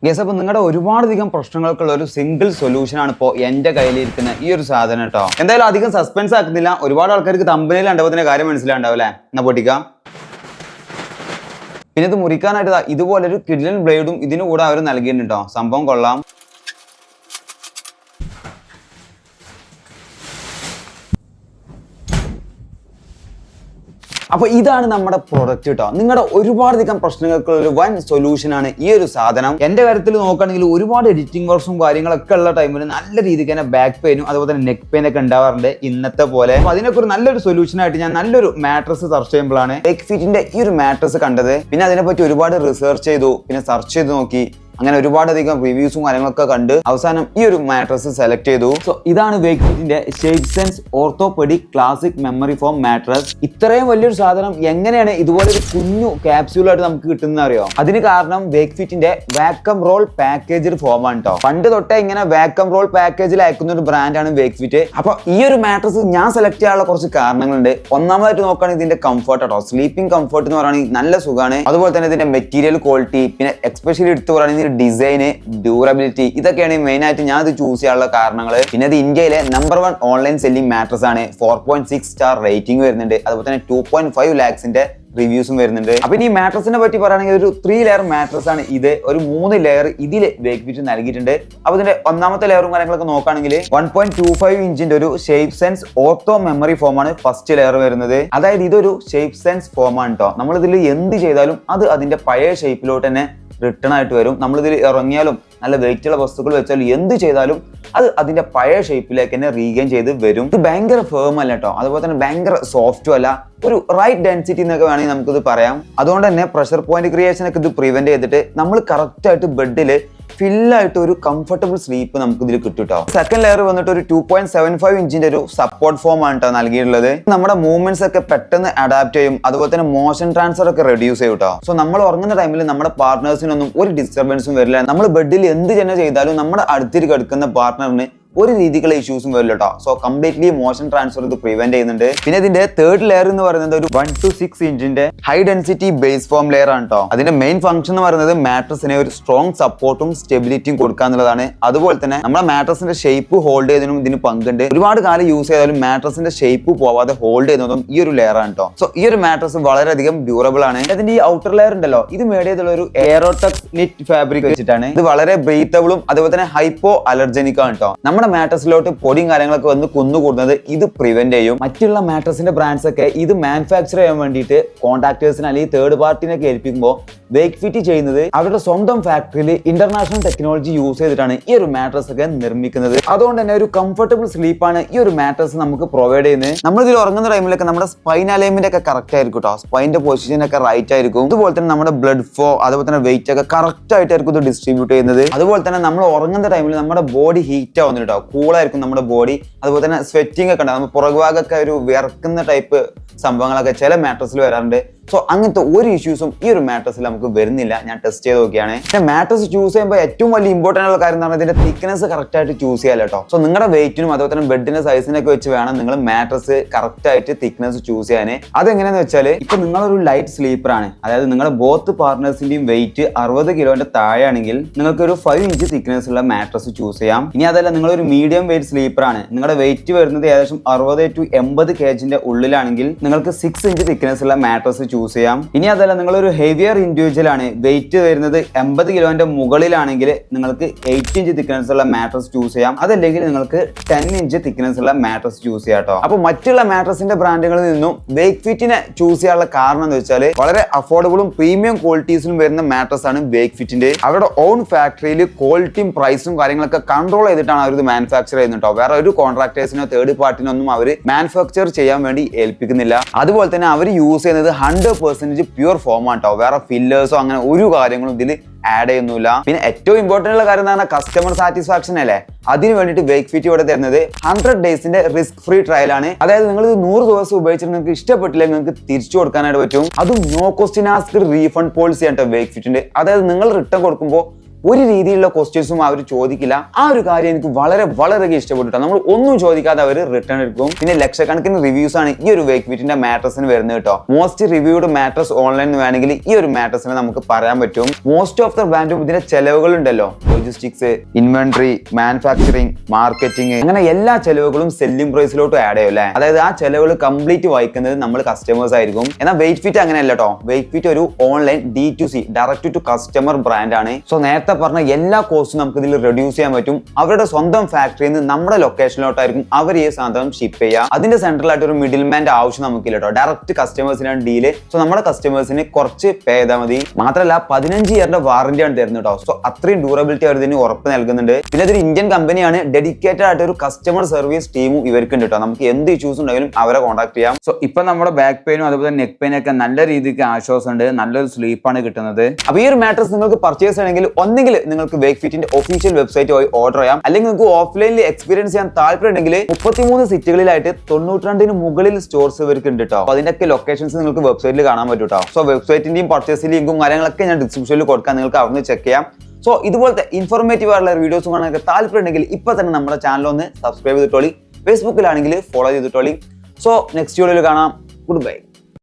Guess അപ്പോൾ നിങ്ങളുടെ ഒരുപാടധികം പ്രശ്നങ്ങൾക്കുള്ള ഒരു സിംഗിൾ സൊല്യൂഷൻ ആണ് ഇപ്പോൾ എൻ്റെ കയ്യിലിരിക്കുന്ന ഈ ഒരു സാധനം കേട്ടോ. എന്തായാലും അധികം സസ്പെൻസ് ആക്കുന്നില്ല. ഒരുപാട് ആൾക്കാർക്ക് തമ്പനയിൽ കണ്ടപ്പോൾ കാര്യം മനസ്സിലാണ്ടാവും അല്ലേ? എന്നാ പൊട്ടിക്കാം. പിന്നെ ഇത് മുറിക്കാനായിട്ട് ഇതുപോലൊരു കിഡ്ലൻ ബ്ലേഡും ഇതിന് കൂടെ അവർ നൽകിയിട്ടുണ്ട് കേട്ടോ. സംഭവം കൊള്ളാം. അപ്പോൾ ഇതാണ് നമ്മുടെ പ്രൊഡക്റ്റ് കേട്ടോ. നിങ്ങളുടെ ഒരുപാടധികം പ്രശ്നങ്ങൾക്കുള്ള ഒരു വൻ സൊല്യൂഷൻ ആണ് ഈ ഒരു സാധനം. എന്റെ കാര്യത്തിൽ നോക്കുകയാണെങ്കിൽ ഒരുപാട് എഡിറ്റിംഗ് വർക്ക്സും കാര്യങ്ങളൊക്കെ ഉള്ള ടൈമിൽ നല്ല രീതിക്ക് തന്നെ ബാക്ക് പെയിനും അതുപോലെ തന്നെ നെക്ക് പെയിൻ ഒക്കെ ഉണ്ടാവാറുണ്ട് ഇന്നത്തെ പോലെ. അപ്പോൾ അതിനൊക്കെ ഒരു നല്ലൊരു സൊല്യൂഷൻ ആയിട്ട് ഞാൻ നല്ലൊരു മാട്രസ് സെർച്ച് ചെയ്യുമ്പോഴാണ് വേക്ക്ഫിറ്റിന്റെ ഈ ഒരു മാട്രസ് കണ്ടത്. പിന്നെ അതിനെപ്പറ്റി ഒരുപാട് റിസർച്ച് ചെയ്തു, പിന്നെ സെർച്ച് ചെയ്ത് നോക്കി, അങ്ങനെ ഒരുപാടധികം റിവ്യൂസും കാര്യങ്ങളൊക്കെ കണ്ട് അവസാനം ഈ ഒരു മാട്രസ് സെലക്ട് ചെയ്തു. സോ ഇതാണ് വേക്ക്ഫിറ്റിന്റെ ShapeSense orthopaedic classic memory foam mattress. ഇത്രയും വലിയൊരു സാധനം എങ്ങനെയാണ് ഇതുപോലെ ഒരു കുഞ്ഞു ക്യാപ്സ്യൂളായിട്ട് നമുക്ക് കിട്ടുന്ന അറിയോ? അതിന് കാരണം വേക്ക്ഫിറ്റിന്റെ വാക്കം റോൾ പാക്കേജ് ഫോം ആണ് കേട്ടോ. പണ്ട് തൊട്ടേ ഇങ്ങനെ വാക്കം റോൾ പാക്കേജിൽ അയക്കുന്ന ഒരു ബ്രാൻഡാണ് വേക്ക്ഫിറ്റ്. അപ്പൊ ഈ ഒരു മാട്രസ് ഞാൻ സെലക്ട് ചെയ്യാനുള്ള കുറച്ച് കാരണങ്ങളുണ്ട്. ഒന്നാമതായിട്ട് നോക്കുകയാണെങ്കിൽ ഇതിന്റെ കംഫർട്ട് കേട്ടോ. സ്ലീപ്പിംഗ് കംഫർട്ട് എന്ന് പറയുകയാണെങ്കിൽ നല്ല സുഖമാണ്. അതുപോലെ തന്നെ ഇതിന്റെ മെറ്റീരിയൽ ക്വാളിറ്റി, പിന്നെ എക്സ്പെഷ്യലി എടുത്തു പറയുകയാണെങ്കിൽ ഡിസൈന്, ഡ്യൂറബിലിറ്റി, ഇതൊക്കെയാണ് മെയിൻ ആയിട്ട് ഞാൻ ഇത് ചൂസ് ചെയ്യാനുള്ള കാരണങ്ങൾ. പിന്നെ ഇത് ഇന്ത്യയിലെ നമ്പർ 1 ഓൺലൈൻ സെല്ലിംഗ് മാട്രസ് ആണ്. 4.6 സ്റ്റാർ റേറ്റിംഗ് വരുന്നുണ്ട്. അതുപോലെ തന്നെ 2.5 lakhs റിവ്യൂസും വരുന്നുണ്ട്. അപ്പൊ ഈ മാട്രസിനെ പറ്റി പറയുകയാണെങ്കിൽ ഒരു 3 ലെയർ മാട്രസ് ആണ് ഇത്. ഒരു 3 ലെയർ ഇതിൽ വേക്ക്ഫിറ്റ് നൽകിയിട്ടുണ്ട്. അപ്പൊ ഇതിന്റെ ഒന്നാമത്തെ ലെയറും കാര്യങ്ങളൊക്കെ നോക്കുകയാണെങ്കിൽ 1.25 ഇഞ്ചിന്റെ ഒരു ഷേപ്സെൻസ് ഓർത്തോ മെമ്മറി ഫോം ആണ് ഫസ്റ്റ് ലെയർ വരുന്നത്. അതായത് ഇതൊരു ഷേപ്സെൻസ് ഫോം ആണ് കേട്ടോ. നമ്മൾ ഇതിൽ എന്ത് ചെയ്താലും അത് അതിന്റെ പഴയ ഷേപ്പിലോട്ട് തന്നെ റിട്ടേൺ ആയിട്ട് വരും. നമ്മളിതിൽ ഇറങ്ങിയാലും നല്ല വെയിറ്റുള്ള വസ്തുക്കൾ വെച്ചാലും എന്ത് ചെയ്താലും അത് അതിന്റെ പഴയ ഷേപ്പിലേക്ക് തന്നെ റീഗെയിൻ ചെയ്ത് വരും. ഇത് ഭയങ്കര ഫേം അല്ല കേട്ടോ. അതുപോലെ തന്നെ ഭയങ്കര സോഫ്റ്റും അല്ല. ഒരു റൈറ്റ് ഡെൻസിറ്റി എന്നൊക്കെ വേണമെങ്കിൽ നമുക്കിത് പറയാം. അതുകൊണ്ട് തന്നെ പ്രഷർ പോയിന്റ് ക്രിയേഷൻ ഒക്കെ ഇത് പ്രിവെന്റ് ചെയ്തിട്ട് നമ്മൾ കറക്റ്റ് ആയിട്ട് ബെഡിൽ ഫില്ലായിട്ട് ഒരു കംഫർട്ടബിൾ സ്ലീപ്പ് നമുക്ക് ഇതിൽ കിട്ടും കേട്ടോ. സെക്കൻഡ് ലെയർ വന്നിട്ട് ഒരു 2.75 ഇഞ്ചിന്റെ ഒരു സപ്പോർട്ട് ഫോം ആണ് കേട്ടോ നൽകിയിട്ടുള്ളത്. നമ്മുടെ മൂവ്മെന്റ്സ് ഒക്കെ പെട്ടെന്ന് അഡാപ്റ്റ് ചെയ്യും. അതുപോലെ തന്നെ മോഷൻ ട്രാൻസ്ഫർ ഒക്കെ റെഡ്യൂസ് ചെയ്യും കേട്ടോ. സോ നമ്മൾ ഉറങ്ങുന്ന ടൈമിൽ നമ്മുടെ പാർട്ട്നേഴ്സിനൊന്നും ഒരു ഡിസ്റ്റർബൻസും വരില്ല. നമ്മൾ ബെഡിൽ എന്ത് തന്നെ ചെയ്താലും നമ്മുടെ അടുത്തിരി കിടക്കുന്ന പാർട്ട്ണറിന് ഒരു രീതിക്കുള്ള ഇഷ്യൂസും വരില്ല കേട്ടോ. സോ കംപ്ലീറ്റ്ലി മോഷൻ ട്രാൻസ്ഫർ ഇത് പ്രിവെന്റ് ചെയ്യുന്നുണ്ട്. പിന്നെ ഇതിന്റെ തേർഡ് ലെയർ എന്ന് പറയുന്നത് ഒരു 1 to 6 ഇഞ്ചിന്റെ high density base foam layer ആണ് കേട്ടോ. അതിന്റെ മെയിൻ ഫംഗ്ഷൻ എന്ന് പറയുന്നത് മാട്രസിനെ ഒരു സ്ട്രോങ് സപ്പോർട്ടും സ്റ്റെബിലിറ്റിയും കൊടുക്കുക എന്നുള്ളതാണ്. അതുപോലെ തന്നെ നമ്മുടെ മാട്രസിന്റെ ഷേപ്പ് ഹോൾഡ് ചെയ്തതിനും ഇതിന് പങ്കുണ്ട്. ഒരുപാട് കാലം യൂസ് ചെയ്താലും മാട്രസിന്റെ ഷേപ്പ് പോവാതെ ഹോൾഡ് ചെയ്യുന്നതും ഈ ഒരു ലെയർ ആണ് കേട്ടോ. സോ ഈ ഒരു മാട്രസ് വളരെയധികം ഡ്യൂറബിൾ ആണ്. അതിന്റെ ഈ ഔട്ടർ ലെയർ ഉണ്ടല്ലോ, ഇത് മേഡ് ചെയ്തുള്ള ഒരു എയറോടെക്സ് നിറ്റ് ഫാബ്രിക് വെച്ചിട്ടാണ്. ഇത് വളരെ ബ്രീത്തബിളും അതുപോലെ തന്നെ ഹൈപ്പോ അലർജനിക് ആണ് കേട്ടോ. നമ്മുടെ മാട്രസിലോട്ട് പൊടിയും കാര്യങ്ങളൊക്കെ വന്ന് കുന്നുകൂടുന്നത് ഇത് പ്രിവെന്റ് ചെയ്യും. മറ്റുള്ള മാട്രസിന്റെ ബ്രാൻഡ്സ് ഒക്കെ ഇത് മാനുഫാക്ചർ ചെയ്യാൻ വേണ്ടിയിട്ട് കോൺട്രാക്ടേഴ്സിന് അല്ലെങ്കിൽ തേർഡ് പാർട്ടിനൊക്കെ ഏൽപ്പിക്കുമ്പോൾ വേക്ക്ഫിറ്റ് ചെയ്യുന്നത് അവരുടെ സ്വന്തം ഫാക്ടറിയിൽ ഇന്റർനാഷണൽ ടെക്നോളജി യൂസ് ചെയ്തിട്ടാണ് ഈ ഒരു മാട്രസ് ഒക്കെ നിർമ്മിക്കുന്നത്. അതുകൊണ്ട് തന്നെ ഒരു കംഫർട്ടബിൾ സ്ലീപ്പാണ് ഈ ഒരു മാട്രസ് നമുക്ക് പ്രൊവൈഡ് ചെയ്യുന്നത്. നമ്മൾ ഇതിൽ ഉറങ്ങുന്ന ടൈമിലൊക്കെ നമ്മുടെ സ്പൈൻ അലൈൻമെന്റ് ഒക്കെ കറക്റ്റ് ആയിരിക്കും കേട്ടോ. സ്പൈന്റെ പൊസിഷൻ ഒക്കെ റൈറ്റ് ആയിരിക്കും. അതുപോലെ തന്നെ നമ്മുടെ ബ്ലഡ് ഫ്ലോ അതുപോലെ തന്നെ വെയിറ്റ് ഒക്കെ കറക്റ്റ് ആയിട്ടായിരിക്കും ഇത് ഡിസ്ട്രിബ്യൂട്ട് ചെയ്യുന്നത്. അതുപോലെ തന്നെ നമ്മൾ ഉറങ്ങുന്ന ടൈമിൽ നമ്മുടെ ബോഡി ഹീറ്റ് ആവുന്നുണ്ട് കേട്ടോ. കൂളായിരിക്കും നമ്മുടെ ബോഡി. അതുപോലെ തന്നെ സ്വെറ്റിംഗ് ഒക്കെ ഉണ്ടാവും. നമ്മൾ പുറകുഭാഗമൊക്കെ ഒരു വിയർക്കുന്ന ടൈപ്പ് സംഭവങ്ങളൊക്കെ ചില മാട്രസിൽ വരാറുണ്ട്. സോ അങ്ങനത്തെ ഒരു ഇഷ്യൂസും ഈ ഒരു മാട്രസിൽ നമുക്ക് വരുന്നില്ല. ഞാൻ ടെസ്റ്റ് ചെയ്ത് നോക്കിയാണ്. പിന്നെ മാട്രസ് ചൂസ് ചെയ്യുമ്പോൾ ഏറ്റവും വലിയ ഇമ്പോർട്ടൻ്റ് ആയിട്ടുള്ള കാര്യം എന്ന് പറഞ്ഞാൽ ഇതിന്റെ തിക്നെസ് കറക്റ്റ് ആയിട്ട് ചൂസ് ചെയ്യാൻ കേട്ടോ. സോ നിങ്ങളുടെ വെയിറ്റിനും അതുപോലെ തന്നെ ബെഡിന്റെ സൈസിനൊക്കെ വെച്ച് വേണം നിങ്ങൾ മാട്രസ് കറക്റ്റ് ആയിട്ട് തിക്നെസ് ചൂസ് ചെയ്യാൻ. അതെങ്ങനെയാന്ന് വെച്ചാൽ ഇപ്പൊ നിങ്ങളൊരു ലൈറ്റ് സ്ലീപ്പർ ആണ്, അതായത് നിങ്ങളുടെ ബോത്ത് പാർട്ട്നേഴ്സിന്റെയും വെയിറ്റ് 60 കിലോന്റെ താഴെയാണെങ്കിൽ നിങ്ങൾക്ക് ഒരു 5 ഇഞ്ച് തിക്നെസ് ഉള്ള മാട്രസ് ചൂസ് ചെയ്യാം. ഇനി അതല്ല നിങ്ങളൊരു മീഡിയം വെയിറ്റ് സ്ലീപ്പർ ആണ്, നിങ്ങളുടെ വെയിറ്റ് വരുന്നത് ഏകദേശം 60 to 80 kg ഉള്ളിലാണെങ്കിൽ നിങ്ങൾക്ക് 6 ഇഞ്ച് തിക്നെസ് ഉള്ള മാട്രസ് ചൂസ് ചെയ്യാം. ഇനി അതല്ല നിങ്ങളൊരു ഹെവിയർ ഇൻഡിവിജ്വൽ ആണ്, വെയിറ്റ് വരുന്നത് 80 കിലോന്റെ മുകളിലാണെങ്കിൽ നിങ്ങൾക്ക് 8 ഇഞ്ച് തിക്നെസ് ഉള്ള മാട്രസ് ചൂസ് ചെയ്യാം. അതല്ലെങ്കിൽ നിങ്ങൾക്ക് 10 ഇഞ്ച് തിക്നെസ് ഉള്ള മാട്രസ് ചൂസ് ചെയ്യാം കേട്ടോ. അപ്പൊ മറ്റുള്ള മാട്രസിന്റെ ബ്രാൻഡുകളിൽ നിന്നും വേക്ക്ഫിറ്റിനെ ചൂസ് ചെയ്യാനുള്ള കാരണം എന്ന് വെച്ചാൽ വളരെ അഫോർഡബിളും പ്രീമിയം ക്വാളിറ്റീസിലും വരുന്ന മാട്രസ് ആണ് വേക്ക്ഫിറ്റിന്റെ. അവരുടെ ഓൺ ഫാക്ടറിയിൽ ക്വാളിറ്റിയും പ്രൈസും കാര്യങ്ങളൊക്കെ കൺട്രോൾ ചെയ്തിട്ടാണ് അവർ ഇത് മാനുഫാക്ചർ ചെയ്യുന്നത് കേട്ടോ. വേറെ ഒരു കോൺട്രാക്ടേഴ്സിനോ തേർഡ് പാർട്ടിനോ ഒന്നും അവർ മാനുഫാക്ചർ ചെയ്യാൻ വേണ്ടി ഏൽപ്പിക്കുന്നില്ല. അതുപോലെ തന്നെ അവർ യൂസ് ചെയ്യുന്നത് 100% പ്യൂർ ഫോം ആണ് കേട്ടോ. വേറെ ഫില്ലേഴ്സോ അങ്ങനെ ഒരു കാര്യങ്ങളും ഇതിൽ ആഡ് ചെയ്യുന്നില്ല. പിന്നെ ഏറ്റവും ഇമ്പോർട്ടൻ്റ് ഉള്ള കാര്യം എന്ന് പറഞ്ഞാൽ കസ്റ്റമർ സാറ്റിസ്ഫാക്ഷൻ അല്ലേ. അതിന് വേണ്ടിയിട്ട് വേക്ക്ഫിറ്റ് ഇവിടെ തരുന്നത് 100 ഡേയ്സിന്റെ റിസ്ക് ഫ്രീ ട്രയൽ ആണ്. അതായത് നിങ്ങൾ ഇത് 100 ദിവസം ഉപയോഗിച്ചിട്ട് നിങ്ങൾക്ക് ഇഷ്ടപ്പെട്ടില്ലെങ്കിൽ നിങ്ങൾക്ക് തിരിച്ചു കൊടുക്കാനായിട്ട് പറ്റും. അതും no question asked refund policy ആണ് വേക്ക്ഫിറ്റിന്റെ. അതായത് നിങ്ങൾ റിട്ടേൺ കൊടുക്കുമ്പോൾ ഒരു രീതിയിലുള്ള ക്വസ്റ്റ്യൻസും അവർ ചോദിക്കില്ല. ആ ഒരു കാര്യം എനിക്ക് വളരെ വളരെ ഇഷ്ടപ്പെട്ടിട്ടാണ്. നമ്മൾ ഒന്നും ചോദിക്കാതെ അവർ റിട്ടേൺ എടുക്കും. പിന്നെ ലക്ഷക്കണക്കിന് റിവ്യൂസ് ആണ് ഈ ഒരു വേക്ക്ഫിറ്റിന്റെ മാട്രസിന് വരുന്നത് കേട്ടോ. മോസ്റ്റ് റിവ്യൂഡ് മാട്രസ് ഓൺലൈൻ വേണമെങ്കിൽ ഈ ഒരു മാട്രസിനെ നമുക്ക് പറയാൻ പറ്റും. മോസ്റ്റ് ഓഫ് ദ ബ്രാൻഡും ഇതിന്റെ ചെലവുകൾ ഉണ്ടല്ലോ, ലോജിസ്റ്റിക്സ്, ഇൻവെന്ററി, മാനുഫാക്ചറിങ്, മാർക്കറ്റിംഗ്, അങ്ങനെ എല്ലാ ചെലവുകളും സെല്ലിംഗ് പ്രൈസിലോട്ട് ആഡ് ചെയ്യും അല്ലേ. അതായത് ആ ചെലവുകൾ കംപ്ലീറ്റ് വഹിക്കുന്നത് നമ്മൾ കസ്റ്റമേഴ്സ് ആയിരിക്കും. എന്നാൽ വെയ്റ്റ്ഫിറ്റ് അങ്ങനെയല്ല കേട്ടോ. വെയ്റ്റ്ഫിറ്റ് ഒരു online D2C direct to customer brand ആണ്. സോ നേരത്തെ പറഞ്ഞ എല്ലാ കോസ്റ്റും നമുക്ക് ഇതിൽ റെഡ്യൂസ് ചെയ്യാൻ പറ്റും. അവരുടെ സ്വന്തം ഫാക്ടറിയിൽ നിന്ന് നമ്മുടെ ലൊക്കേഷനിലോട്ടായിരിക്കും അവർ ഈ സാധനം ഷിപ്പ് ചെയ്യുക. അതിന്റെ സെൻട്രലായിട്ട് ഒരു മിഡിൽ മാന്റെ ആവശ്യം നമുക്കില്ല കേട്ടോ. Direct കസ്റ്റമേഴ്സിനാണ് deal. സോ നമ്മുടെ കസ്റ്റമേഴ്സിന് കുറച്ച് പേ ചെയ്താൽ മതി. മാത്രമല്ല 15 ഇയറിന്റെ വാറന്റി ആണ് തരുന്നത് കേട്ടോ. സോ അത്രയും ഡ്യൂറബിലിറ്റി അവർ ഇതിന് ഉറപ്പ് നൽകുന്നുണ്ട്. പിന്നെ ഇതൊരു ഇന്ത്യൻ കമ്പനിയാണ്. ഡെഡിക്കേറ്റഡ് ആയിട്ട് ഒരു കസ്റ്റമർ സർവീസ് ടീമും ഇവർക്ക് ഉണ്ട് കേട്ടോ. നമുക്ക് എന്ത് ഇഷ്യൂസ് ഉണ്ടെങ്കിലും അവരെ കോൺടാക്ട് ചെയ്യാം. സോ ഇപ്പൊ നമ്മുടെ ബാക്ക് പെയിനും അതുപോലെ നെക്ക് പെയിനും ഒക്കെ നല്ല രീതിക്ക് ആശ്വാസം ഉണ്ട്. നല്ലൊരു സ്ലീപ്പാണ് കിട്ടുന്നത്. അപ്പൊ ഈ ഒരു മാട്രസ് നിങ്ങൾക്ക് പർച്ചേസ് ചെയ്യണമെങ്കിൽ ഒന്നെങ്കിൽ നിങ്ങൾക്ക് വേക്ക്ഫിറ്റിന്റെ ഒഫീഷ്യൽ വെബ്സൈറ്റ് വഴി ഓർഡർ ചെയ്യാം. അല്ലെങ്കിൽ നിങ്ങൾക്ക് ഓഫ്ലൈനിൽ എക്സ്പീരിയൻസ് ചെയ്യാൻ താല്പര്യമുണ്ടെങ്കിൽ 33 സിറ്റികളിലായിട്ട് 92 മുകളിൽ സ്റ്റോർസ് ഇവർക്ക് ഉണ്ട് കേട്ടോ. അതിന്റെയൊക്കെ ലൊക്കേഷൻസ് നിങ്ങൾക്ക് വെബ്സൈറ്റിൽ കാണാൻ പറ്റും കേട്ടോ. സോ വെബ്സൈറ്റിന്റെയും പർച്ചേസ് ലിങ്കും കാര്യങ്ങളൊക്കെ ഞാൻ ഡിസ്ക്രിപ്ഷനിൽ കൊടുക്കാം. നിങ്ങൾക്ക് അവിടെ ചെക്ക് ചെയ്യാം. സോ ഇതുപോലത്തെ ഇൻഫോർമേറ്റീവ് ആയിട്ടുള്ള വീഡിയോസ് കാണാനൊക്കെ താല്പര്യമുണ്ടെങ്കിൽ ഇപ്പൊ തന്നെ നമ്മുടെ ചാനൽ ഒന്ന് സബ്സ്ക്രൈബ് ചെയ്തിട്ടോളി. ഫേസ്ബുക്കിലാണെങ്കിൽ ഫോളോ ചെയ്തിട്ടോളി. സോ നെക്സ്റ്റ് വീഡിയോയിൽ കാണാം. Good bye.